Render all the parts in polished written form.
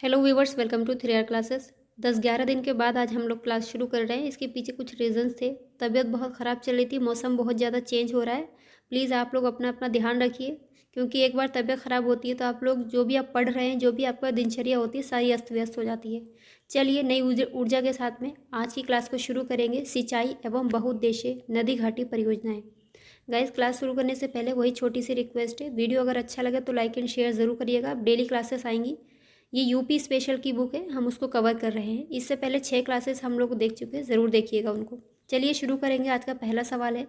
Hello viewers, welcome to 3R classes. 10-11 दिन के बाद आज हम लोग क्लास शुरू कर रहे हैं। इसके पीछे कुछ रीजंस थे। तबीयत बहुत ख़राब चल रही थी, मौसम बहुत ज़्यादा चेंज हो रहा है। प्लीज़ आप लोग अपना अपना ध्यान रखिए, क्योंकि एक बार तबीयत ख़राब होती है तो आप लोग जो भी आप पढ़ रहे हैं, जो भी आपका दिनचर्या होती है, सारी अस्त व्यस्त हो जाती है। चलिए नई ऊर्जा के साथ में आज की क्लास को शुरू करेंगे। सिंचाई एवं बहुउद्देशीय नदी घाटी परियोजनाएँ। गाइस, क्लास शुरू करने से पहले वही छोटी सी रिक्वेस्ट है, वीडियो अगर अच्छा लगे तो लाइक एंड शेयर ज़रूर करिएगा। डेली क्लासेस आएंगी। ये यूपी स्पेशल की बुक है, हम उसको कवर कर रहे हैं। इससे पहले 6 क्लासेस हम लोग देख चुके हैं, ज़रूर देखिएगा उनको। चलिए शुरू करेंगे। आज का पहला सवाल है,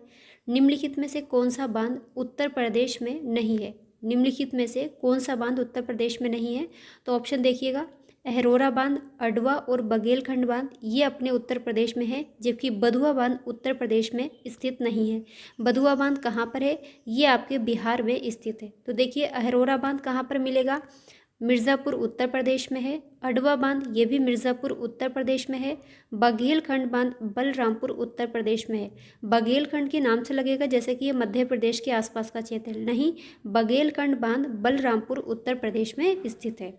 निम्नलिखित में से कौन सा बांध उत्तर प्रदेश में नहीं है? निम्नलिखित में से कौन सा बांध उत्तर प्रदेश में नहीं है? तो ऑप्शन देखिएगा, अहरोरा बांध, अडवा और बघेलखंड बांध ये अपने उत्तर प्रदेश में है, जबकि बधुआ बांध उत्तर प्रदेश में स्थित नहीं है। बधुआ बांध कहाँ पर है? ये आपके बिहार में स्थित है। तो देखिए, अहरोरा बांध कहाँ पर मिलेगा? मिर्ज़ापुर उत्तर प्रदेश में है। अडवा बांध ये भी मिर्ज़ापुर उत्तर प्रदेश में है। बघेलखंड बांध बलरामपुर उत्तर प्रदेश में है। बघेलखंड के नाम से लगेगा जैसे कि ये मध्य प्रदेश के आसपास का क्षेत्र है, नहीं, बघेलखंड बांध बलरामपुर उत्तर प्रदेश में स्थित है।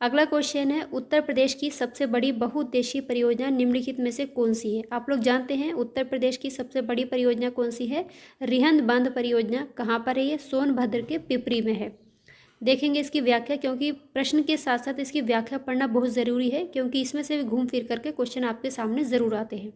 अगला क्वेश्चन है, उत्तर प्रदेश की सबसे बड़ी बहुउद्देशीय परियोजना निम्नलिखित में से कौन सी है? आप लोग जानते हैं उत्तर प्रदेश की सबसे बड़ी परियोजना कौन सी है? रिहंद बांध परियोजना। कहाँ पर है ये? सोनभद्र के पिपरी में है। देखेंगे इसकी व्याख्या, क्योंकि प्रश्न के साथ साथ इसकी व्याख्या पढ़ना बहुत ज़रूरी है, क्योंकि इसमें से भी घूम फिर करके क्वेश्चन आपके सामने ज़रूर आते हैं।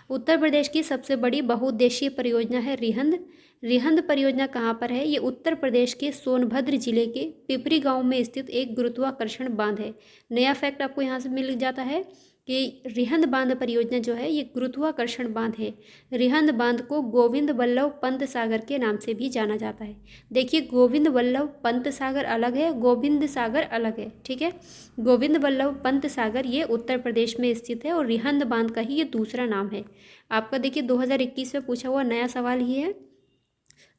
उत्तर प्रदेश की सबसे बड़ी बहुउद्देशीय परियोजना है रिहंद। रिहंद परियोजना कहाँ पर है? ये उत्तर प्रदेश के सोनभद्र जिले के पिपरी गांव में स्थित एक गुरुत्वाकर्षण बांध है। नया फैक्ट आपको यहाँ से मिल जाता है कि रिहंद बांध परियोजना जो है ये गुरुत्वाकर्षण बांध है। रिहंद बांध को गोविंद वल्लभ पंत सागर के नाम से भी जाना जाता है। देखिए, गोविंद वल्लभ पंत सागर अलग है, गोविंद सागर अलग है, ठीक है। गोविंद वल्लभ पंत सागर ये उत्तर प्रदेश में स्थित है और रिहंद बांध का ही ये दूसरा नाम है। आपका देखिए 2021 में पूछा हुआ नया सवाल ही है।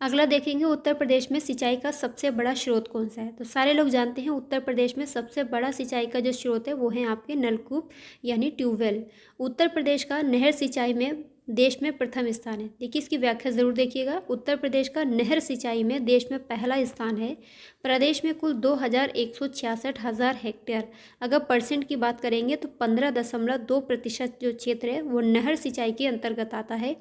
अगला देखेंगे, उत्तर प्रदेश में सिंचाई का सबसे बड़ा स्रोत कौन सा है? तो सारे लोग जानते हैं उत्तर प्रदेश में सबसे बड़ा सिंचाई का जो स्रोत है वो है आपके नलकूप यानी ट्यूबवेल। उत्तर प्रदेश का नहर सिंचाई में देश में प्रथम स्थान है। देखिए इसकी व्याख्या ज़रूर देखिएगा। उत्तर प्रदेश का नहर सिंचाई में देश में पहला स्थान है। प्रदेश में कुल 2,166,000 हेक्टेयर, अगर परसेंट की बात करेंगे तो 15.2% जो क्षेत्र है वो नहर सिंचाई के अंतर्गत आता है।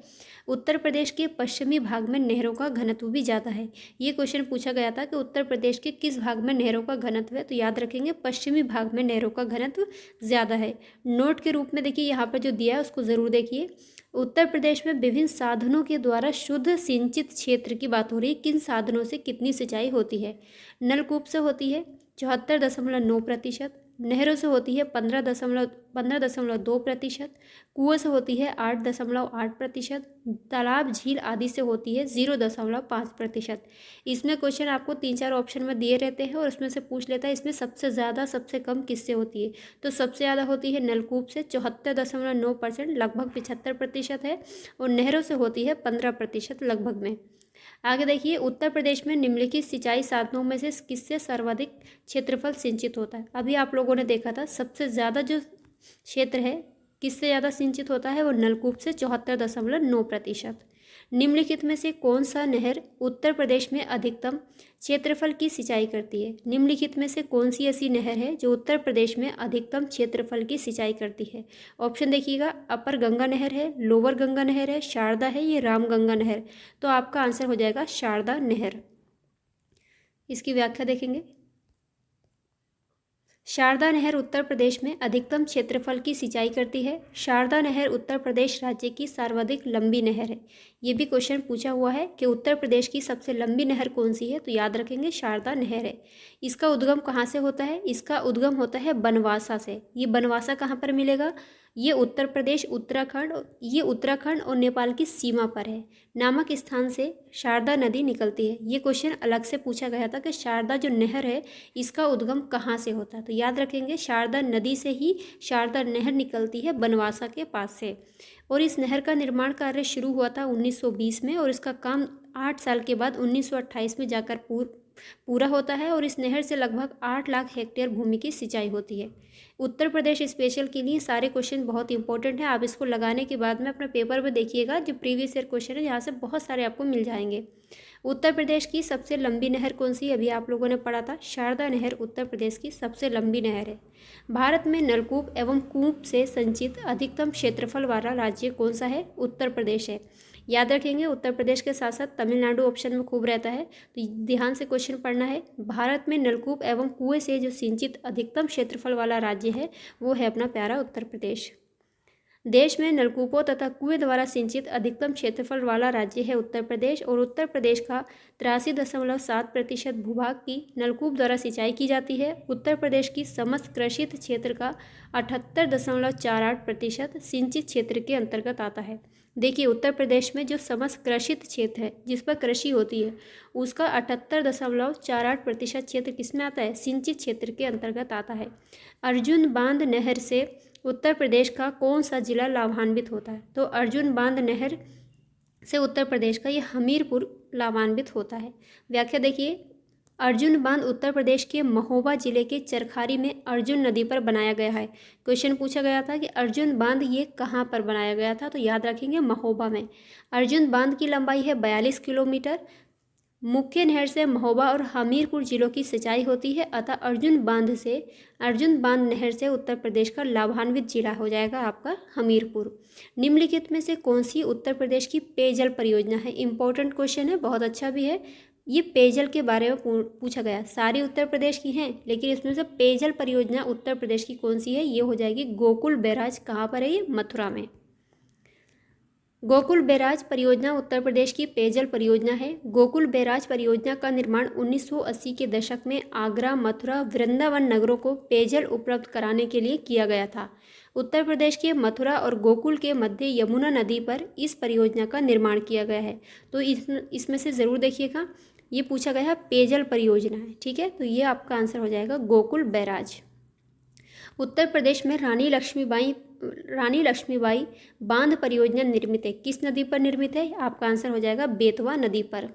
उत्तर प्रदेश के पश्चिमी भाग में नहरों का घनत्व भी ज़्यादा है। ये क्वेश्चन पूछा गया था कि उत्तर प्रदेश के किस भाग में नहरों का घनत्व है, तो याद रखेंगे पश्चिमी भाग में नहरों का घनत्व ज़्यादा है। नोट के रूप में देखिए यहाँ पर जो दिया है उसको ज़रूर देखिए। उत्तर प्रदेश में विभिन्न साधनों के द्वारा शुद्ध सिंचित क्षेत्र की बात हो रही है। किन साधनों से कितनी सिंचाई होती है? नलकूप से होती है 74.9%, नहरों से होती है 15.2%, कुओं से होती है 8.8%, तालाब झील आदि से होती है 0.5%। इसमें क्वेश्चन आपको 3-4 ऑप्शन में दिए रहते हैं और उसमें से पूछ लेता है इसमें सबसे ज़्यादा सबसे कम किससे होती है? तो सबसे ज़्यादा होती है नलकूप से 74.9%, लगभग 75% है, और नहरों से होती है 15% लगभग में। आगे देखिए, उत्तर प्रदेश में निम्नलिखित सिंचाई साधनों में से किससे सर्वाधिक क्षेत्रफल सिंचित होता है? अभी आप लोगों ने देखा था सबसे ज़्यादा जो क्षेत्र है किससे ज़्यादा सिंचित होता है, वो नलकूप से 74.9%। निम्नलिखित में से कौन सा नहर उत्तर प्रदेश में अधिकतम क्षेत्रफल की सिंचाई करती है? निम्नलिखित में से कौन सी ऐसी नहर है जो उत्तर प्रदेश में अधिकतम क्षेत्रफल की सिंचाई करती है? ऑप्शन देखिएगा, अपर गंगा नहर है, लोअर गंगा नहर है, शारदा है, ये राम गंगा नहर। तो आपका आंसर हो जाएगा शारदा नहर। इसकी व्याख्या देखेंगे। शारदा नहर उत्तर प्रदेश में अधिकतम क्षेत्रफल की सिंचाई करती है। शारदा नहर उत्तर प्रदेश राज्य की सर्वाधिक लंबी नहर है। ये भी क्वेश्चन पूछा हुआ है कि उत्तर प्रदेश की सबसे लंबी नहर कौन सी है, तो याद रखेंगे शारदा नहर है। इसका उद्गम कहाँ से होता है? इसका उद्गम होता है बनवासा से। ये बनवासा कहाँ पर मिलेगा? ये उत्तर प्रदेश, उत्तराखंड और नेपाल की सीमा पर है। नामक स्थान से शारदा नदी निकलती है। ये क्वेश्चन अलग से पूछा गया था कि शारदा जो नहर है इसका उद्गम कहाँ से होता है, तो याद रखेंगे शारदा नदी से ही शारदा नहर निकलती है, बनवासा के पास से। और इस नहर का निर्माण कार्य शुरू हुआ था 1920 में और इसका काम 8 साल के बाद 1928 में जाकर पूरा होता है और इस नहर से लगभग 8 लाख हेक्टेयर भूमि की सिंचाई होती है। उत्तर प्रदेश स्पेशल के लिए सारे क्वेश्चन बहुत इंपॉर्टेंट है। आप इसको लगाने के बाद में अपने पेपर में देखिएगा, जो प्रीवियस ईयर क्वेश्चन है यहाँ से बहुत सारे आपको मिल जाएंगे। उत्तर प्रदेश की सबसे लंबी नहर कौन सी है? अभी आप लोगों ने पढ़ा था, शारदा नहर उत्तर प्रदेश की सबसे लंबी नहर है। भारत में नलकूप एवं कूप से संचित अधिकतम क्षेत्रफल वाला राज्य कौन सा है? उत्तर प्रदेश है। याद रखेंगे, उत्तर प्रदेश के साथ साथ तमिलनाडु ऑप्शन में खूब रहता है, तो ध्यान से क्वेश्चन पढ़ना है। भारत में नलकूप एवं कुएं से जो सिंचित अधिकतम क्षेत्रफल वाला राज्य है वो है अपना प्यारा उत्तर प्रदेश। देश में नलकूपों तथा कुएं द्वारा सिंचित अधिकतम क्षेत्रफल वाला राज्य है उत्तर प्रदेश, और उत्तर प्रदेश का 83.7% भूभाग की नलकूप द्वारा सिंचाई की जाती है। उत्तर प्रदेश की समस्त कृषित क्षेत्र का 78.48% सिंचित क्षेत्र के अंतर्गत आता है। देखिए, उत्तर प्रदेश में जो समस्त कृषित क्षेत्र है जिस पर कृषि होती है उसका 78.48% क्षेत्र किस में आता है? सिंचित क्षेत्र के अंतर्गत आता है। अर्जुन बांध नहर से उत्तर प्रदेश का कौन सा जिला लाभान्वित होता है? तो अर्जुन बांध नहर से उत्तर प्रदेश का ये हमीरपुर लाभान्वित होता है। व्याख्या देखिए, अर्जुन बांध उत्तर प्रदेश के महोबा जिले के चरखारी में अर्जुन नदी पर बनाया गया है। क्वेश्चन पूछा गया था कि अर्जुन बांध ये कहाँ पर बनाया गया था, तो याद रखेंगे महोबा में। अर्जुन बांध की लंबाई है 42 किलोमीटर। मुख्य नहर से महोबा और हमीरपुर जिलों की सिंचाई होती है, अतः अर्जुन बांध नहर से उत्तर प्रदेश का लाभान्वित जिला हो जाएगा आपका हमीरपुर। निम्नलिखित में से कौन सी उत्तर प्रदेश की पेयजल परियोजना है? इंपॉर्टेंट क्वेश्चन है, बहुत अच्छा भी है। ये पेयजल के बारे में पूछा गया। सारी उत्तर प्रदेश की हैं, लेकिन इसमें से पेयजल परियोजना उत्तर प्रदेश की कौन सी है? ये हो जाएगी गोकुल बैराज। कहाँ पर है ये? मथुरा में। गोकुल बैराज परियोजना उत्तर प्रदेश की पेयजल परियोजना है। गोकुल बैराज परियोजना का निर्माण 1980 के दशक में आगरा, मथुरा, वृंदावन नगरों को पेयजल उपलब्ध कराने के लिए किया गया था। उत्तर प्रदेश के मथुरा और गोकुल के मध्य यमुना नदी पर इस परियोजना का निर्माण किया गया है। तो इसमें से ज़रूर देखिएगा, ये पूछा गया है पेयजल परियोजना है, ठीक है। तो ये आपका आंसर हो जाएगा गोकुल बैराज। उत्तर प्रदेश में रानी लक्ष्मीबाई बांध परियोजना निर्मित है। किस नदी पर निर्मित है? आपका आंसर हो जाएगा बेतवा नदी पर।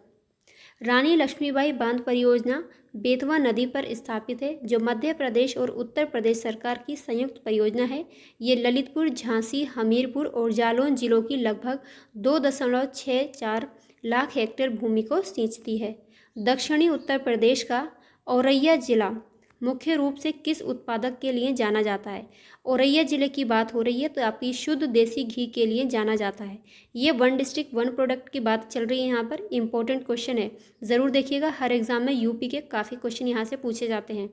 रानी लक्ष्मीबाई बांध परियोजना बेतवा नदी पर स्थापित है, जो मध्य प्रदेश और उत्तर प्रदेश सरकार की संयुक्त परियोजना है। ये ललितपुर, झांसी, हमीरपुर और जालौन जिलों की लगभग 2.64 लाख हेक्टेयर भूमि को सींचती है। दक्षिणी उत्तर प्रदेश का औरैया जिला मुख्य रूप से किस उत्पादक के लिए जाना जाता है? औरैया जिले की बात हो रही है, तो आपकी शुद्ध देसी घी के लिए जाना जाता है। ये 1 डिस्ट्रिक्ट 1 प्रोडक्ट की बात चल रही है। यहाँ पर इंपॉर्टेंट क्वेश्चन है, ज़रूर देखिएगा। हर एग्जाम में यूपी के काफ़ी क्वेश्चन यहाँ से पूछे जाते हैं।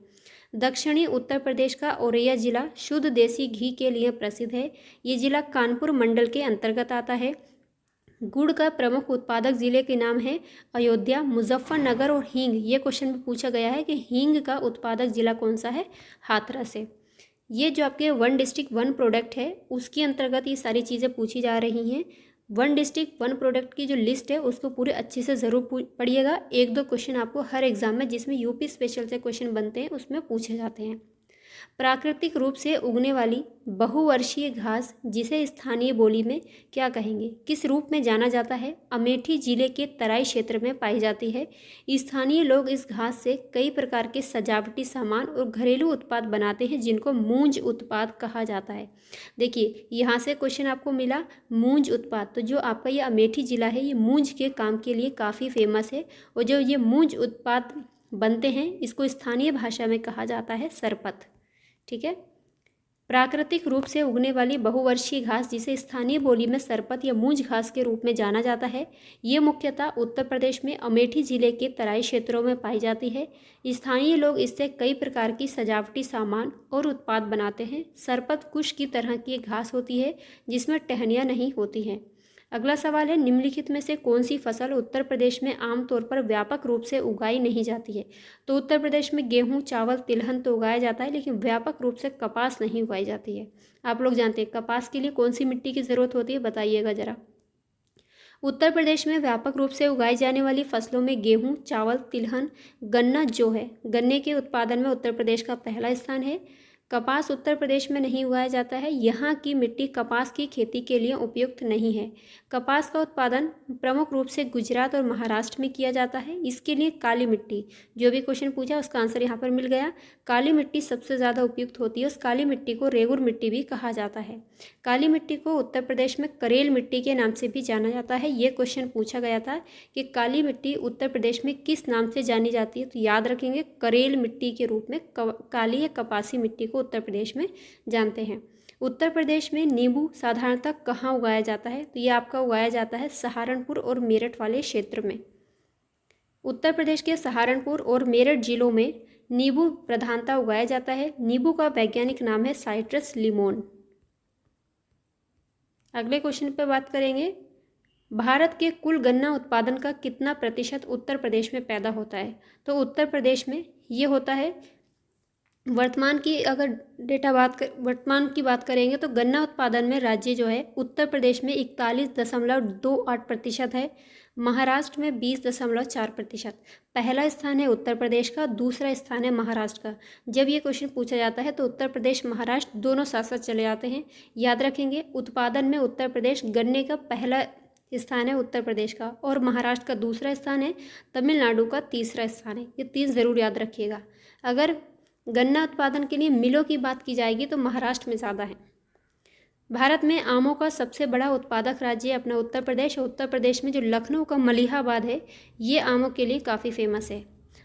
दक्षिणी उत्तर प्रदेश का औरैया जिला शुद्ध देसी घी के लिए प्रसिद्ध है। ये जिला कानपुर मंडल के अंतर्गत आता है। गुड़ का प्रमुख उत्पादक जिले के नाम है अयोध्या, मुजफ्फरनगर और हींग। ये क्वेश्चन भी पूछा गया है कि हींग का उत्पादक जिला कौन सा है? हाथरस है। ये जो आपके 1 डिस्ट्रिक्ट 1 प्रोडक्ट है उसके अंतर्गत ये सारी चीज़ें पूछी जा रही हैं। 1 डिस्ट्रिक्ट 1 प्रोडक्ट की जो लिस्ट है उसको पूरे अच्छे से ज़रूर पढ़िएगा। 1-2 क्वेश्चन आपको हर एग्जाम में जिसमें यूपी स्पेशल से क्वेश्चन बनते हैं उसमें पूछे जाते हैं। प्राकृतिक रूप से उगने वाली बहुवर्षीय घास जिसे स्थानीय बोली में क्या कहेंगे? किस रूप में जाना जाता है? अमेठी जिले के तराई क्षेत्र में पाई जाती है। स्थानीय लोग इस घास से कई प्रकार के सजावटी सामान और घरेलू उत्पाद बनाते हैं, जिनको मूंज उत्पाद कहा जाता है। देखिए, यहाँ से क्वेश्चन आपको मिला मूंज उत्पाद। तो जो आपका ये अमेठी जिला है ये मूंज के काम के लिए काफ़ी फेमस है, और जो ये मूंज उत्पाद बनते हैं इसको स्थानीय भाषा में कहा जाता है सरपत, ठीक है। प्राकृतिक रूप से उगने वाली बहुवर्षीय घास जिसे स्थानीय बोली में सरपत या मूंज घास के रूप में जाना जाता है, ये मुख्यतः उत्तर प्रदेश में अमेठी जिले के तराई क्षेत्रों में पाई जाती है। स्थानीय लोग इससे कई प्रकार की सजावटी सामान और उत्पाद बनाते हैं। सरपत कुश की तरह की एक घास होती है जिसमें टहनियाँ नहीं होती हैं। अगला सवाल है, निम्नलिखित में से कौन सी फसल उत्तर प्रदेश में आमतौर पर व्यापक रूप से उगाई नहीं जाती है? तो उत्तर प्रदेश में गेहूं, चावल, तिलहन तो उगाया जाता है, लेकिन व्यापक रूप से कपास नहीं उगाई जाती है। आप लोग जानते हैं कपास के लिए कौन सी मिट्टी की ज़रूरत होती है? बताइएगा ज़रा। उत्तर प्रदेश में व्यापक रूप से उगाई जाने वाली फसलों में गेहूँ, चावल, तिलहन, गन्ना जो है, गन्ने के उत्पादन में उत्तर प्रदेश का पहला स्थान है। कपास उत्तर प्रदेश में नहीं उगाया जाता है। यहाँ की मिट्टी कपास की खेती के लिए उपयुक्त नहीं है। कपास का उत्पादन प्रमुख रूप से गुजरात और महाराष्ट्र में किया जाता है। इसके लिए काली मिट्टी, जो भी क्वेश्चन पूछा उसका आंसर यहाँ पर मिल गया। काली मिट्टी सबसे ज़्यादा उपयुक्त होती है। उस काली मिट्टी को रेगुर मिट्टी भी कहा जाता है। काली मिट्टी को उत्तर प्रदेश में करेल मिट्टी के नाम से भी जाना जाता है। ये क्वेश्चन पूछा गया था कि काली मिट्टी उत्तर प्रदेश में किस नाम से जानी जाती है, तो याद रखेंगे करेल मिट्टी के रूप में काली या कपासी मिट्टी को उत्तर प्रदेश में जानते हैं। उत्तर प्रदेश में नींबू साधारणतः कहाँ उगाया जाता है, तो ये आपका उगाया जाता है सहारनपुर और मेरठ वाले क्षेत्र में। उत्तर प्रदेश के सहारनपुर और मेरठ जिलों में नींबू प्रधानता उगाया जाता है। नींबू का वैज्ञानिक नाम है साइट्रस लिमोन। अगले क्वेश्चन पे बात करेंगे, भारत के कुल गन्ना उत्पादन का कितना प्रतिशत उत्तर प्रदेश में पैदा होता है, तो उत्तर प्रदेश में ये होता है, वर्तमान की बात करेंगे तो गन्ना उत्पादन में राज्य जो है उत्तर प्रदेश में 41.28% है, महाराष्ट्र में 20.4%। पहला स्थान है उत्तर प्रदेश का, दूसरा स्थान है महाराष्ट्र का। जब ये क्वेश्चन पूछा जाता है तो उत्तर प्रदेश महाराष्ट्र दोनों साथ साथ चले जाते हैं। याद रखेंगे उत्पादन में उत्तर प्रदेश गन्ने का पहला स्थान है उत्तर प्रदेश का, और महाराष्ट्र का दूसरा स्थान है, तमिलनाडु का तीसरा स्थान है। ये तीन ज़रूर याद रखिएगा। अगर गन्ना उत्पादन के लिए मिलों की बात की जाएगी तो महाराष्ट्र में ज़्यादा है। भारत में आमों का सबसे बड़ा उत्पादक राज्य अपना उत्तर प्रदेश, और उत्तर प्रदेश में जो लखनऊ का मलिहाबाद है ये आमों के लिए काफ़ी फेमस है।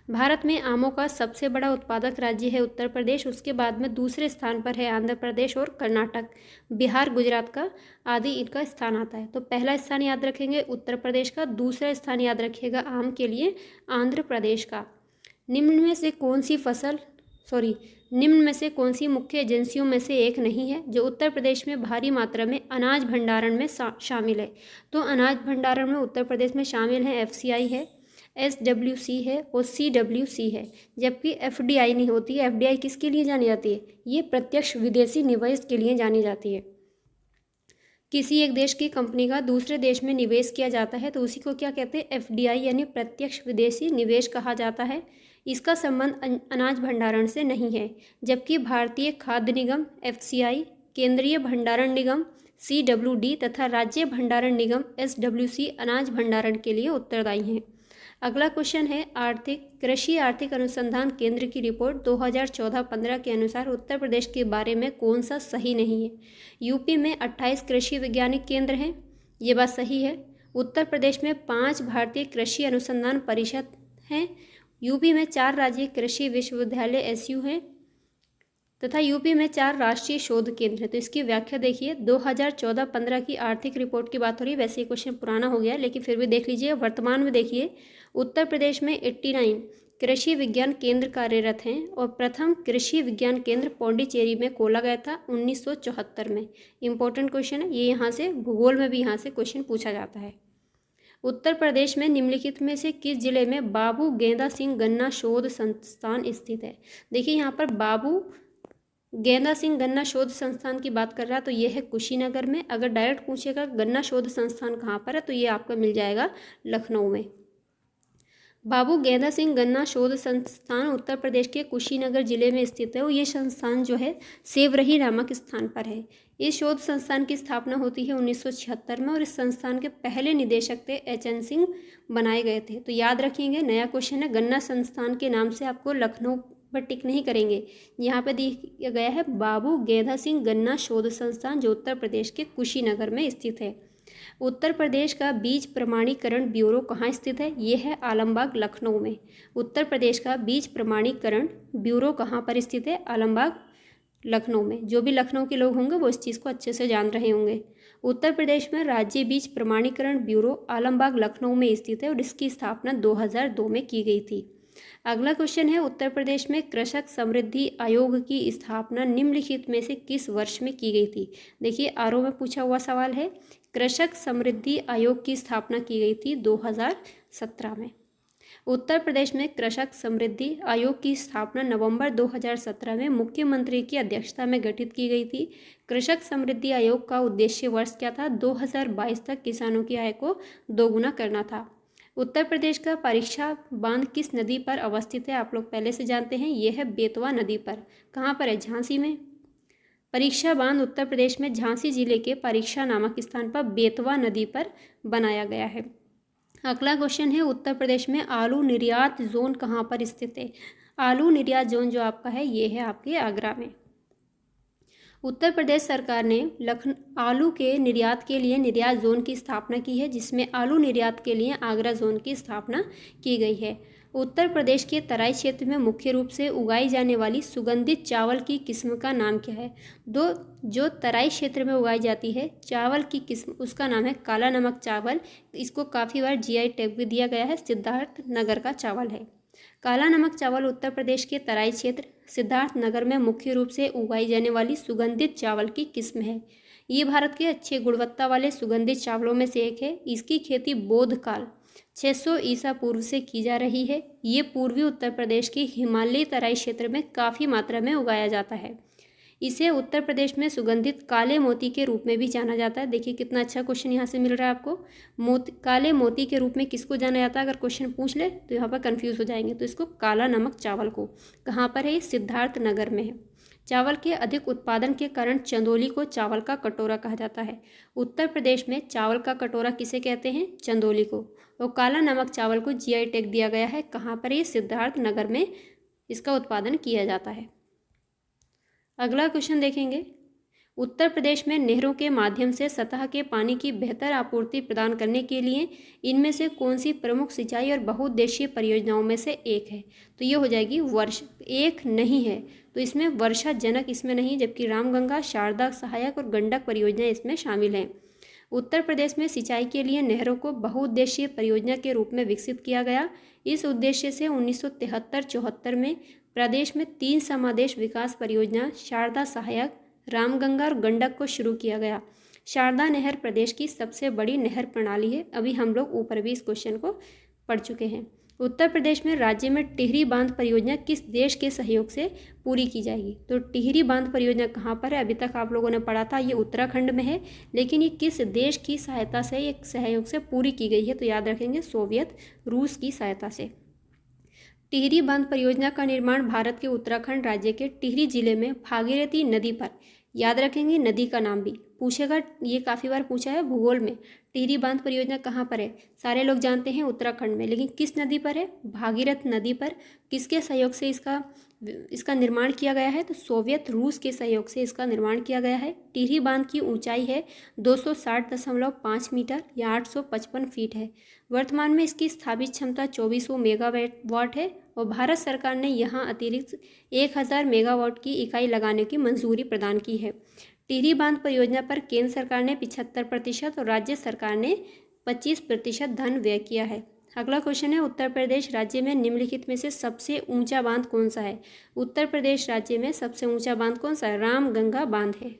भारत में आमों का सबसे बड़ा उत्पादक राज्य है उत्तर प्रदेश, उसके बाद में दूसरे स्थान पर है आंध्र प्रदेश और कर्नाटक, बिहार, गुजरात का आदि इनका स्थान आता है। तो पहला स्थान याद रखेंगे उत्तर प्रदेश का, दूसरा स्थान याद रखिएगा आम के लिए आंध्र प्रदेश का। निम्न में से कौन सी मुख्य एजेंसियों में से एक नहीं है जो उत्तर प्रदेश में भारी मात्रा में अनाज भंडारण में शामिल है, तो अनाज भंडारण में उत्तर प्रदेश में शामिल है FCI है, SWC है और CWC है, जबकि FDI नहीं होती है। FDI किसके लिए जानी जाती है, ये प्रत्यक्ष विदेशी निवेश के लिए जानी जाती है। किसी एक देश की कंपनी का दूसरे देश में निवेश किया जाता है तो उसी को क्या कहते हैं, FDI यानी प्रत्यक्ष विदेशी निवेश कहा जाता है। इसका संबंध अनाज भंडारण से नहीं है, जबकि भारतीय खाद्य निगम FCI, केंद्रीय भंडारण निगम CWD तथा राज्य भंडारण निगम SWC अनाज भंडारण के लिए उत्तरदायी हैं। अगला क्वेश्चन है, कृषि आर्थिक अनुसंधान केंद्र की रिपोर्ट 2014-15 के अनुसार उत्तर प्रदेश के बारे में कौन सा सही नहीं है। यूपी में 28 कृषि वैज्ञानिक केंद्र हैं, ये बात सही है। उत्तर प्रदेश में 5 भारतीय कृषि अनुसंधान परिषद हैं। यूपी में 4 राज्य कृषि विश्वविद्यालय SU हैं तथा यूपी में 4 राष्ट्रीय शोध केंद्र है। तो इसकी व्याख्या देखिए, 2014-15 की आर्थिक रिपोर्ट की बात हो रही है। वैसे ये क्वेश्चन पुराना हो गया लेकिन फिर भी देख लीजिए। वर्तमान में देखिए उत्तर प्रदेश में 89 कृषि विज्ञान केंद्र कार्यरत हैं और प्रथम कृषि विज्ञान केंद्र पौंडीचेरी में खोला गया था 1974 में। इंपॉर्टेंट क्वेश्चन है ये, यहाँ से भूगोल में भी यहाँ से क्वेश्चन पूछा जाता है। उत्तर प्रदेश में निम्नलिखित में से किस जिले में बाबू गेंदा सिंह गन्ना शोध संस्थान स्थित है। देखिए यहाँ पर बाबू गेंदा सिंह गन्ना शोध संस्थान की बात कर रहा है तो ये है कुशीनगर में। अगर डायरेक्ट पूछेगा गन्ना शोध संस्थान कहाँ पर है तो ये आपका मिल जाएगा लखनऊ में। बाबू गेंदा सिंह गन्ना शोध संस्थान उत्तर प्रदेश के कुशीनगर जिले में स्थित है और ये संस्थान जो है सेवरही नामक स्थान पर है। इस शोध संस्थान की स्थापना होती है 1976 में और इस संस्थान के पहले निदेशक थे HN सिंह बनाए गए थे। तो याद रखिएगा, नया क्वेश्चन है, गन्ना संस्थान के नाम से आपको लखनऊ पर टिक नहीं करेंगे। यहाँ पे दिया गया है बाबू गेंदा सिंह गन्ना शोध संस्थान जो उत्तर प्रदेश के कुशीनगर में स्थित है। उत्तर प्रदेश का बीज प्रमाणीकरण ब्यूरो कहाँ स्थित है, ये है आलमबाग लखनऊ में। उत्तर प्रदेश का बीज प्रमाणीकरण ब्यूरो कहाँ पर स्थित है, आलमबाग लखनऊ में। जो भी लखनऊ के लोग होंगे वो इस चीज़ को अच्छे से जान रहे होंगे। उत्तर प्रदेश में राज्य बीज प्रमाणीकरण ब्यूरो आलमबाग लखनऊ में स्थित है और इसकी स्थापना 2002 में की गई थी। अगला क्वेश्चन है, उत्तर प्रदेश में कृषक समृद्धि आयोग की स्थापना निम्नलिखित में से किस वर्ष में की गई थी। देखिए RO में पूछा हुआ सवाल है, कृषक समृद्धि आयोग की स्थापना की गई थी 2017 में। उत्तर प्रदेश में कृषक समृद्धि आयोग की स्थापना नवंबर 2017 में मुख्यमंत्री की अध्यक्षता में गठित की गई थी। कृषक समृद्धि आयोग का उद्देश्य वर्ष क्या था, 2022 तक किसानों की आय को दोगुना करना था। उत्तर प्रदेश का परीक्षा बांध किस नदी पर अवस्थित है? आप लोग पहले से जानते हैं, ये है बेतवा नदी पर। कहाँ पर है? झांसी में। परीक्षा बांध उत्तर प्रदेश में झांसी जिले के परीक्षा नामक स्थान पर बेतवा नदी पर बनाया गया है। अगला क्वेश्चन है, उत्तर प्रदेश में आलू निर्यात जोन कहाँ पर स्थित है? आलू निर्यात जोन जो आपका है ये है आपके आगरा में। उत्तर प्रदेश सरकार ने आलू के निर्यात के लिए निर्यात जोन की स्थापना की है, जिसमें आलू निर्यात के लिए आगरा जोन की स्थापना की गई है। उत्तर प्रदेश के तराई क्षेत्र में मुख्य रूप से उगाई जाने वाली सुगंधित चावल की किस्म का नाम क्या है? जो तराई क्षेत्र में उगाई जाती है चावल की किस्म, उसका नाम है काला नमक चावल। इसको काफ़ी बार जीआई टैग भी दिया गया है, सिद्धार्थनगर का चावल है। काला नमक चावल उत्तर प्रदेश के तराई क्षेत्र सिद्धार्थनगर में मुख्य रूप से उगाई जाने वाली सुगंधित चावल की किस्म है। ये भारत के अच्छे गुणवत्ता वाले सुगंधित चावलों में से एक है। इसकी खेती बौद्ध काल 600 ईसा पूर्व से की जा रही है। ये पूर्वी उत्तर प्रदेश के हिमालयी तराई क्षेत्र में काफ़ी मात्रा में उगाया जाता है। इसे उत्तर प्रदेश में सुगंधित काले मोती के रूप में भी जाना जाता है। देखिए कितना अच्छा क्वेश्चन यहाँ से मिल रहा है आपको। काले मोती के रूप में किसको जाना जाता है? अगर क्वेश्चन पूछ ले तो यहाँ पर कंफ्यूज हो जाएंगे। तो इसको काला नमक चावल को, कहाँ पर है? सिद्धार्थनगर में है। चावल के अधिक उत्पादन के कारण चंदौली को चावल का कटोरा कहा जाता है। उत्तर प्रदेश में चावल का कटोरा किसे कहते हैं? चंदौली को। और काला नमक चावल को जीआई टैग दिया गया है। कहाँ पर? ये सिद्धार्थनगर में इसका उत्पादन किया जाता है। अगला क्वेश्चन देखेंगे, उत्तर प्रदेश में नहरों के माध्यम से सतह के पानी की बेहतर आपूर्ति प्रदान करने के लिए इनमें से कौन सी प्रमुख सिंचाई और बहुउद्देशीय परियोजनाओं में से एक है? तो ये हो जाएगी वर्ष। एक नहीं है तो इसमें वर्षा जनक इसमें नहीं, जबकि रामगंगा, शारदा सहायक और गंडक परियोजनाएं इसमें शामिल हैं। उत्तर प्रदेश में सिंचाई के लिए नहरों को बहुउद्देशीय परियोजना के रूप में विकसित किया गया। इस उद्देश्य से 1973-74 में प्रदेश में 3 समादेश विकास परियोजना शारदा सहायक, रामगंगा और गंडक को शुरू किया गया। शारदा नहर प्रदेश की सबसे बड़ी नहर प्रणाली है। अभी हम लोग ऊपर भी इस क्वेश्चन को पढ़ चुके हैं। उत्तर प्रदेश में राज्य में टिहरी बांध परियोजना किस देश के सहयोग से पूरी की जाएगी? तो टिहरी बांध परियोजना कहाँ पर है? अभी तक आप लोगों ने पढ़ा था, ये उत्तराखंड में है, लेकिन ये किस देश की सहायता से, एक सहयोग से पूरी की गई है? तो याद रखेंगे सोवियत रूस की सहायता से। टिहरी बांध परियोजना का निर्माण भारत के उत्तराखंड राज्य के टिहरी जिले में भागीरथी नदी पर, याद रखेंगे नदी का नाम भी पूछेगा, ये काफ़ी बार पूछा है भूगोल में। टिहरी बांध परियोजना कहाँ पर है? सारे लोग जानते हैं उत्तराखंड में, लेकिन किस नदी पर है? भागीरथ नदी पर। किसके सहयोग से इसका निर्माण किया गया है? तो सोवियत रूस के सहयोग से इसका निर्माण किया गया है। टिहरी बांध की ऊंचाई है 260.5 मीटर या 855 फीट है। वर्तमान में इसकी स्थापित क्षमता 2400 मेगावाट है और भारत सरकार ने यहाँ अतिरिक्त 1000 मेगावाट की इकाई लगाने की मंजूरी प्रदान की है। टिहरी बांध परियोजना पर केंद्र सरकार ने 75% और राज्य सरकार ने 25% धन व्यय किया है। अगला क्वेश्चन है, उत्तर प्रदेश राज्य में निम्नलिखित में से सबसे ऊंचा बांध कौन सा है? उत्तर प्रदेश राज्य में सबसे ऊंचा बांध कौन सा है? रामगंगा बांध है।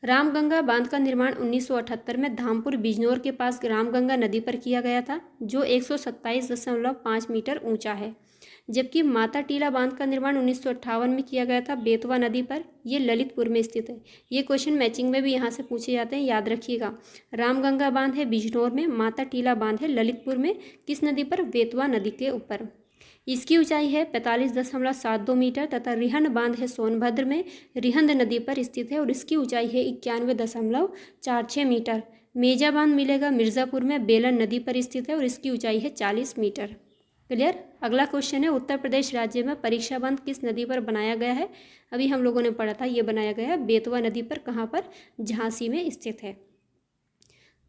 रामगंगा बांध का निर्माण 1978 में धामपुर बिजनौर के पास रामगंगा नदी पर किया गया था, जो 127.5 मीटर ऊंचा है। जबकि माता टीला बांध का निर्माण 1958 में किया गया था बेतवा नदी पर। ये ललितपुर में स्थित है। ये क्वेश्चन मैचिंग में भी यहाँ से पूछे जाते हैं, याद रखिएगा। रामगंगा बांध है बिजनौर में, माता टीला बांध है ललितपुर में। किस नदी पर? बेतवा नदी के ऊपर। इसकी ऊंचाई है 45.72 मीटर तथा रिहंद बांध है सोनभद्र में, रिहंद नदी पर स्थित है और इसकी ऊंचाई है 91.46 मीटर। मेजा बांध मिलेगा मिर्ज़ापुर में, बेलन नदी पर स्थित है और इसकी ऊंचाई है 40 मीटर। क्लियर? अगला क्वेश्चन है, उत्तर प्रदेश राज्य में परीक्षा बांध किस नदी पर बनाया गया है? अभी हम लोगों ने पढ़ा था, ये बनाया गया है बेतवा नदी पर। कहाँ पर? झांसी में स्थित है।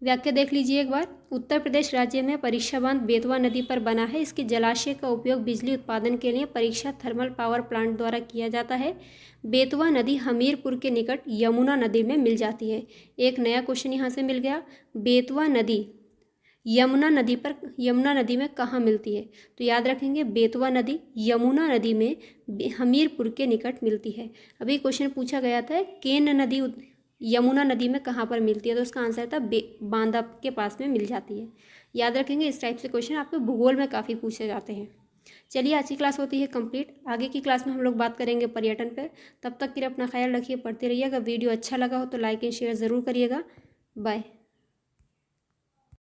व्याख्या देख लीजिए एक बार। उत्तर प्रदेश राज्य में परीक्षा बांध बेतवा नदी पर बना है। इसके जलाशय का उपयोग बिजली उत्पादन के लिए परीक्षा थर्मल पावर प्लांट द्वारा किया जाता है। बेतवा नदी हमीरपुर के निकट यमुना नदी में मिल जाती है। एक नया क्वेश्चन यहाँ से मिल गया, बेतवा नदी यमुना नदी में कहाँ मिलती है? तो याद रखेंगे बेतवा नदी यमुना नदी में हमीरपुर के निकट मिलती है। अभी क्वेश्चन पूछा गया था केन नदी यमुना नदी में कहाँ पर मिलती है, तो उसका आंसर था बांदा के पास में मिल जाती है। याद रखेंगे, इस टाइप से क्वेश्चन आपको भूगोल में काफ़ी पूछे जाते हैं। चलिए आज की क्लास होती है कंप्लीट। आगे की क्लास में हम लोग बात करेंगे पर्यटन पर। तब तक के लिए अपना ख्याल रखिए, पढ़ते रहिए। अगर वीडियो अच्छा लगा हो तो लाइक एंड शेयर ज़रूर करिएगा। बाय।